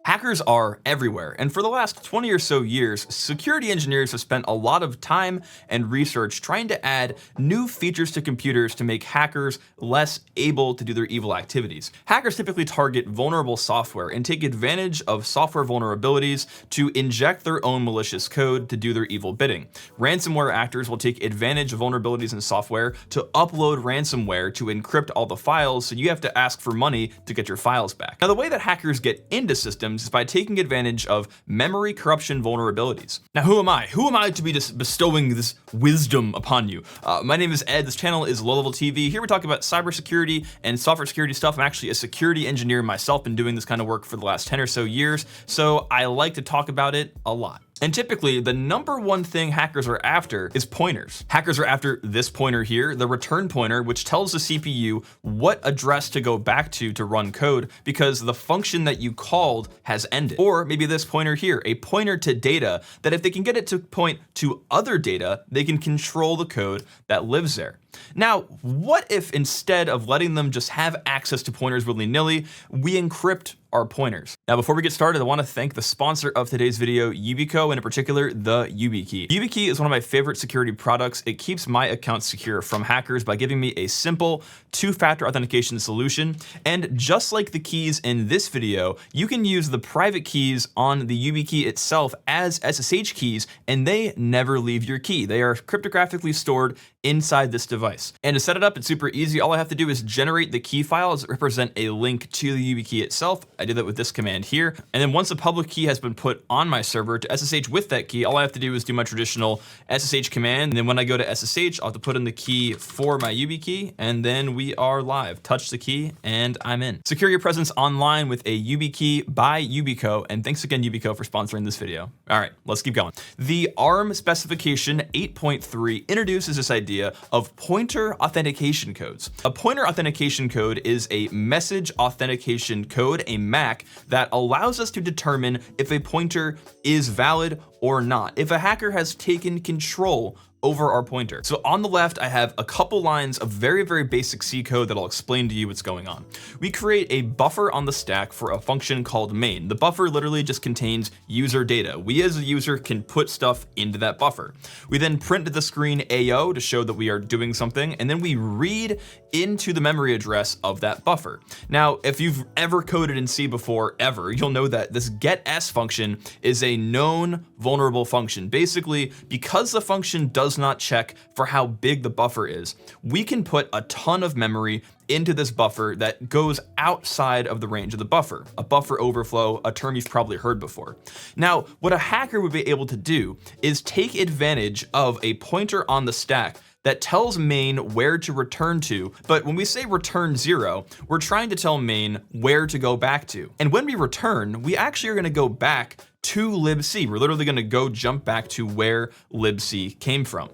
Hackers are everywhere, and for the last 20 or so years, security engineers have spent a lot of time and research trying to add new features to computers to make hackers less able to do their evil activities. Hackers typically target vulnerable software and take advantage of software vulnerabilities to inject their own malicious code to do their evil bidding. Ransomware actors will take advantage of vulnerabilities in software to upload ransomware to encrypt all the files, so you have to ask for money to get your files back. Now, the way that hackers get into systems is by taking advantage of memory corruption vulnerabilities. Now, who am I? Who am I to be just bestowing this wisdom upon you? My name is Ed. This channel is Low Level TV. Here we talk about cybersecurity and software security stuff. I'm actually a security engineer myself, been doing this kind of work for the last 10 or so years, so I like to talk about it a lot. And typically, the number one thing hackers are after is pointers. Hackers are after this pointer here, the return pointer, which tells the CPU what address to go back to run code because the function that you called has ended. Or maybe this pointer here, a pointer to data, that if they can get it to point to other data, they can control the code that lives there. Now, what if instead of letting them just have access to pointers willy-nilly, we encrypt our pointers? Now, before we get started, I want to thank the sponsor of today's video, Yubico, and in particular, the YubiKey. YubiKey is one of my favorite security products. It keeps my account secure from hackers by giving me a simple two-factor authentication solution. And just like the keys in this video, you can use the private keys on the YubiKey itself as SSH keys, and they never leave your key. They are cryptographically stored inside this device. And to set it up, it's super easy. All I have to do is generate the key files that represent a link to the YubiKey itself. I did that with this command here. And then once a public key has been put on my server to SSH with that key, all I have to do is do my traditional SSH command. And then when I go to SSH, I'll have to put in the key for my YubiKey, and then we are live. Touch the key and I'm in. Secure your presence online with a YubiKey by Yubico. And thanks again, Yubico, for sponsoring this video. All right, let's keep going. The ARM specification 8.3 introduces this idea of pointer authentication codes. A pointer authentication code is a message authentication code, a MAC, that allows us to determine if a pointer is valid or not, if a hacker has taken control over our pointer. So on the left, I have a couple lines of very, very basic C code that I'll explain to you what's going on. We create a buffer on the stack for a function called main. The buffer literally just contains user data. We as a user can put stuff into that buffer. We then print to the screen AO to show that we are doing something, and then we read into the memory address of that buffer. Now, if you've ever coded in C before, you'll know that this getS function is a known vulnerable function. Basically, because the function does not check for how big the buffer is, we can put a ton of memory into this buffer that goes outside of the range of the buffer. A buffer overflow, a term you've probably heard before. Now, what a hacker would be able to do is take advantage of a pointer on the stack that tells main where to return to. But when we say return 0, we're trying to tell main where to go back to. And when we return, we actually are going to go back to libc. We're literally going to go jump back to where libc came from.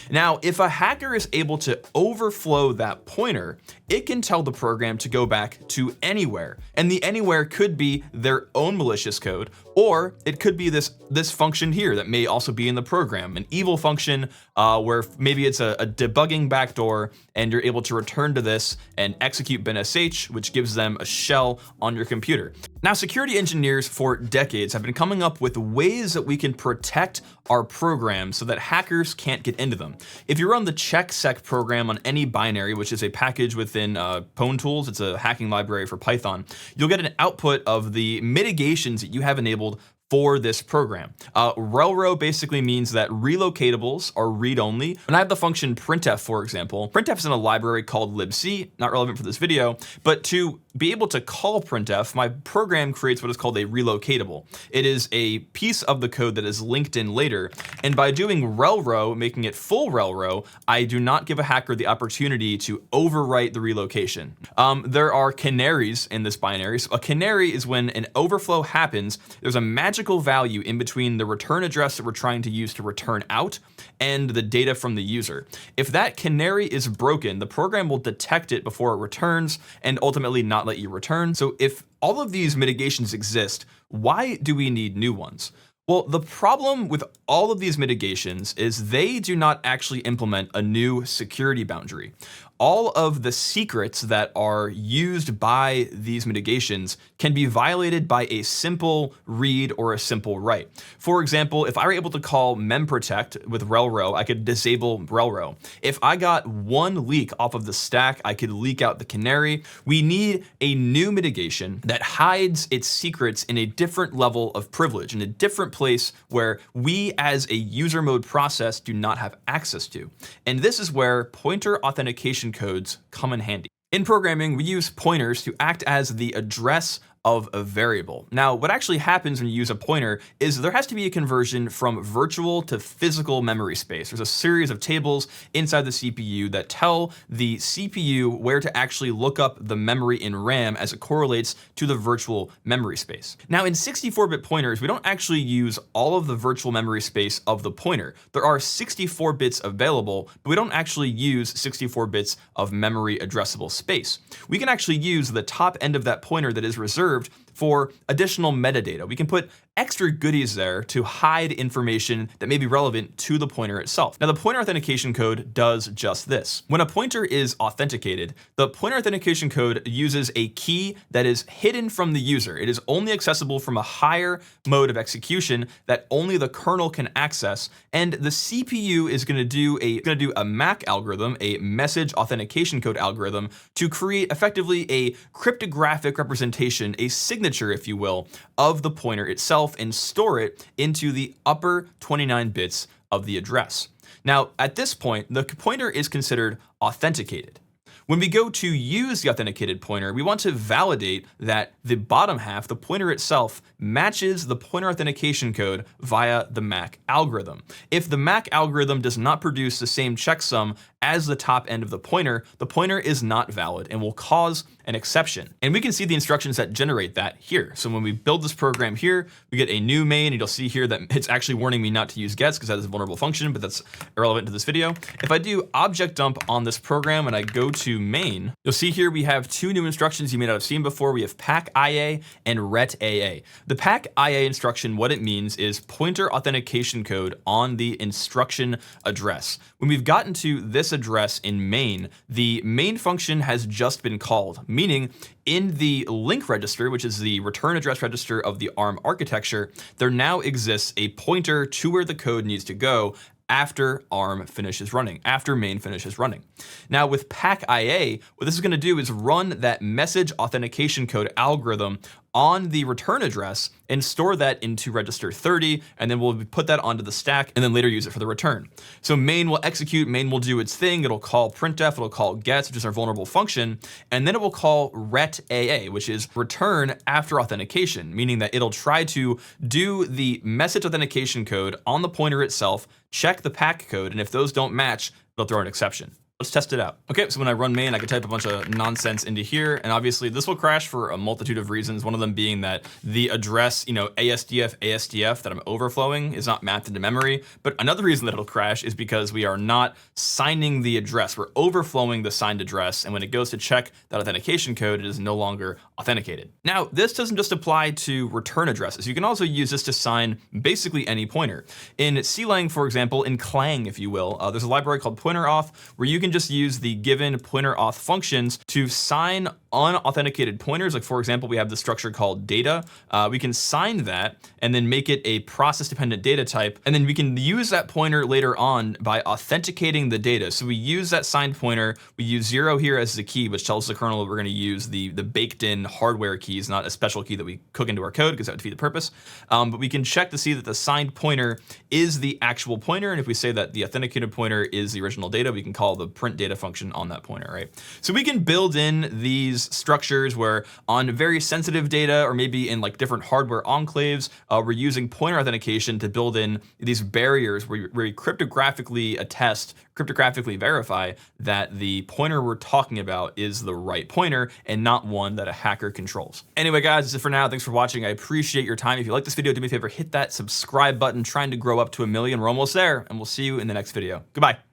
Now, if a hacker is able to overflow that pointer, it can tell the program to go back to anywhere. And the anywhere could be their own malicious code, or it could be this function here that may also be in the program, an evil function where maybe it's a debugging backdoor, and you're able to return to this and execute binsh, which gives them a shell on your computer. Now, security engineers for decades have been coming up with ways that we can protect our programs so that hackers can't get into them. If you run the checksec program on any binary, which is a package within Pwn Tools, it's a hacking library for Python, you'll get an output of the mitigations that you have enabled for this program. Relrow basically means that relocatables are read-only. When I have the function printf, for example, printf is in a library called libc, not relevant for this video, but to be able to call printf, my program creates what is called a relocatable. It is a piece of the code that is linked in later, and by doing relrow, making it full relrow, I do not give a hacker the opportunity to overwrite the relocation. There are canaries in this binary. So a canary is when an overflow happens, there's a magical value in between the return address that we're trying to use to return out and the data from the user. If that canary is broken, the program will detect it before it returns and ultimately not let you return. So if all of these mitigations exist, why do we need new ones? Well, the problem with all of these mitigations is they do not actually implement a new security boundary. all of the secrets that are used by these mitigations can be violated by a simple read or a simple write. For example, if I were able to call memprotect with relrow, I could disable relrow. If I got one leak off of the stack, I could leak out the canary. We need a new mitigation that hides its secrets in a different level of privilege, in a different place where we as a user mode process do not have access to. And this is where pointer authentication codes come in handy. In programming, we use pointers to act as the address of a variable. Now, what actually happens when you use a pointer is there has to be a conversion from virtual to physical memory space. There's a series of tables inside the CPU that tell the CPU where to actually look up the memory in RAM as it correlates to the virtual memory space. Now, in 64-bit pointers, we don't actually use all of the virtual memory space of the pointer. There are 64 bits available, but we don't actually use 64 bits of memory addressable space. We can actually use the top end of that pointer that is reserved for additional metadata. We can put extra goodies there to hide information that may be relevant to the pointer itself. Now, the pointer authentication code does just this. When a pointer is authenticated, the pointer authentication code uses a key that is hidden from the user. It is only accessible from a higher mode of execution that only the kernel can access, and the CPU is going to do a MAC algorithm, a message authentication code algorithm, to create effectively a cryptographic representation, a signature, if you will, of the pointer itself, and store it into the upper 29 bits of the address. Now, at this point, the pointer is considered authenticated. When we go to use the authenticated pointer, we want to validate that the bottom half, the pointer itself, matches the pointer authentication code via the MAC algorithm. If the MAC algorithm does not produce the same checksum as the top end of the pointer is not valid and will cause an exception. And we can see the instructions that generate that here. So when we build this program here, we get a new main, and you'll see here that it's actually warning me not to use gets because that is a vulnerable function, but that's irrelevant to this video. If I do object dump on this program and I go to main, you'll see here we have two new instructions you may not have seen before. We have pack.ia and ret.aa. The pack.ia instruction, what it means is pointer authentication code on the instruction address. When we've gotten to this address in main, the main function has just been called, meaning in the link register, which is the return address register of the ARM architecture, there now exists a pointer to where the code needs to go after ARM finishes running, after main finishes running. Now with pack.ia, what this is going to do is run that message authentication code algorithm on the return address and store that into register 30, and then we'll put that onto the stack and then later use it for the return. So main will execute, main will do its thing, it'll call printf, it'll call gets, which is our vulnerable function, and then it will call ret.aa, which is return after authentication, meaning that it'll try to do the message authentication code on the pointer itself, check the pack code, and if those don't match, it'll throw an exception. Let's test it out. Okay, so when I run main, I can type a bunch of nonsense into here, and obviously this will crash for a multitude of reasons. One of them being that the address, ASDF that I'm overflowing is not mapped into memory. But another reason that it'll crash is because we are not signing the address. We're overflowing the signed address, and when it goes to check that authentication code, it is no longer authenticated. Now, this doesn't just apply to return addresses. You can also use this to sign basically any pointer. In CLang, for example, in Clang, if you will, there's a library called pointerauth where you can just use the given pointerauth functions to sign unauthenticated pointers. Like for example, we have the structure called data. We can sign that and then make it a process dependent data type. And then we can use that pointer later on by authenticating the data. So we use that signed pointer. We use 0 here as the key, which tells the kernel that we're going to use the baked in hardware keys, not a special key that we cook into our code because that would defeat the purpose. But we can check to see that the signed pointer is the actual pointer. And if we say that the authenticated pointer is the original data, we can call the print data function on that pointer, right? So we can build in these structures where on very sensitive data or maybe in like different hardware enclaves, we're using pointer authentication to build in these barriers where we cryptographically attest, cryptographically verify that the pointer we're talking about is the right pointer and not one that a hacker controls. Anyway, guys, that's it for now. Thanks for watching. I appreciate your time. If you like this video, do me a favor, hit that subscribe button. Trying to grow up to 1 million. We're almost there, and we'll see you in the next video. Goodbye.